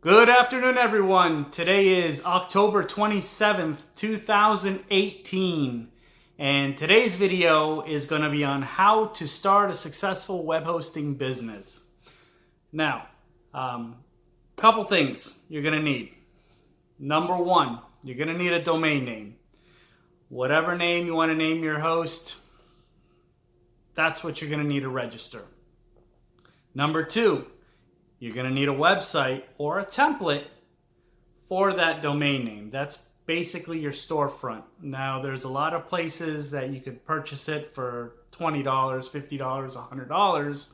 Good afternoon, everyone. Today is October 27th, 2018. And today's video is going to be on how to start a successful web hosting business. Now, couple things you're going to need. Number one, you're going to need a domain name. Whatever name you want to name your host, that's what you're going to need to register. Number two, you're going to need a website or a template for that domain name. That's basically your storefront. Now, there's a lot of places that you could purchase it for $20, $50, $100.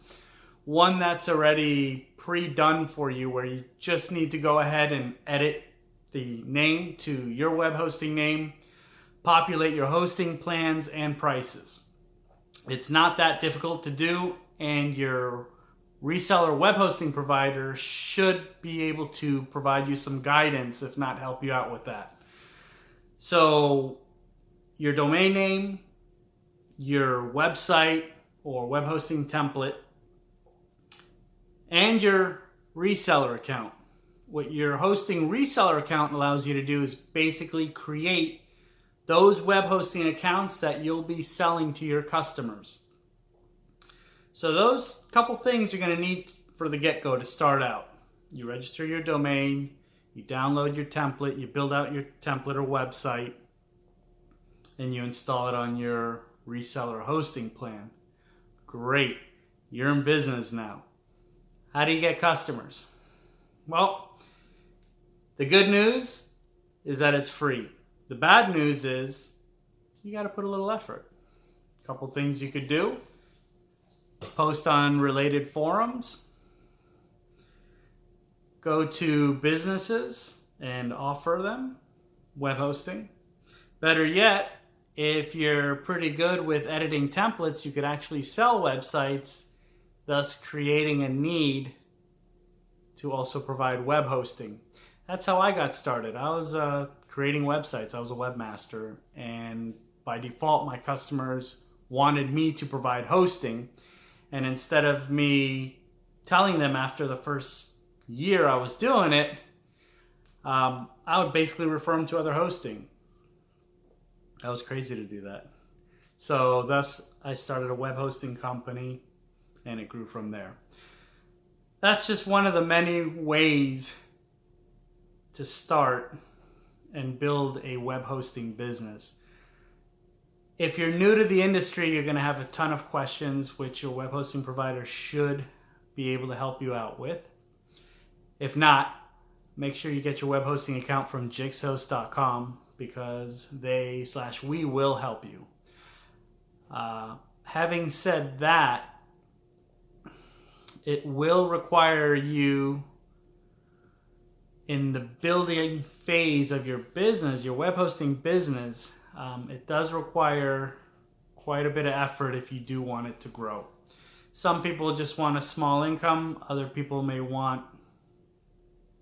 One that's already pre-done for you where you just need to go ahead and edit the name to your web hosting name, populate your hosting plans and prices. It's not that difficult to do, and your reseller web hosting provider should be able to provide you some guidance, if not help you out with that. So your domain name, your website or web hosting template, and your reseller account. What your hosting reseller account allows you to do is basically create those web hosting accounts that you'll be selling to your customers. So those couple things you're going to need for the get-go to start out. You register your domain, you download your template, you build out your template or website, and you install it on your reseller hosting plan. Great, you're in business now. How do you get customers? Well, the good news is that it's free. The bad news is you got to put a little effort. A couple things you could do. Post on related forums, go to businesses and offer them web hosting. Better yet, if you're pretty good with editing templates, you could actually sell websites, thus creating a need to also provide web hosting. That's how I got started. I was creating websites. I was a webmaster, and by default, my customers wanted me to provide hosting. And instead of me telling them after the first year I was doing it, I would basically refer them to other hosting. That was crazy to do that. So thus I started a web hosting company, and it grew from there. That's just one of the many ways to start and build a web hosting business. If you're new to the industry, you're going to have a ton of questions, which your web hosting provider should be able to help you out with. If not, make sure you get your web hosting account from jixhost.com, because we will help you. Having said that, it will require you, in the building phase of your business, your web hosting business, it does require quite a bit of effort if you do want it to grow. Some people just want a small income. Other people may want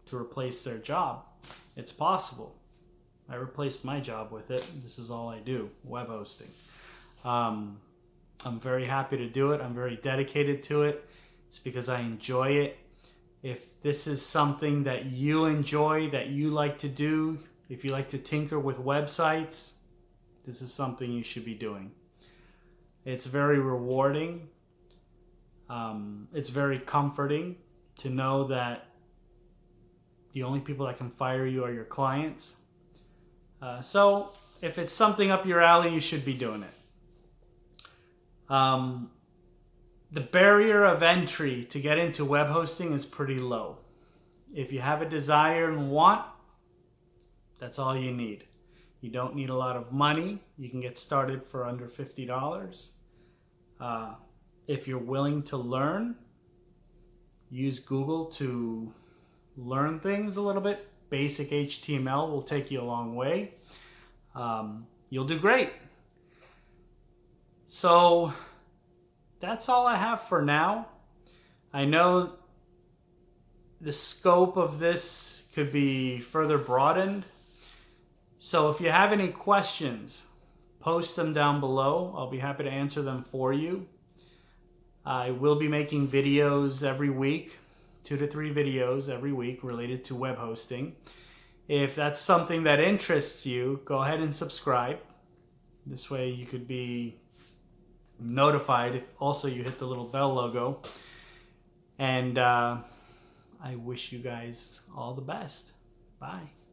to replace their job. It's possible. I replaced my job with it. This is all I do, web hosting. I'm very happy to do it. I'm very dedicated to it. It's because I enjoy it. If this is something that you enjoy, that you like to do, if you like to tinker with websites, this is something you should be doing. It's very rewarding. It's very comforting to know that the only people that can fire you are your clients. So if it's something up your alley, you should be doing it. The barrier of entry to get into web hosting is pretty low. If you have a desire and want, that's all you need. You don't need a lot of money. You can get started for under $50. If you're willing to learn, use Google to learn things a little bit. Basic HTML will take you a long way. You'll do great. So that's all I have for now. I know the scope of this could be further broadened. So if you have any questions, post them down below. I'll be happy to answer them for you. I will be making videos every week 2 to 3 videos every week related to web hosting. If that's something that interests you, go ahead and subscribe. This way you could be notified if also you hit the little bell logo. And I wish you guys all the best. Bye.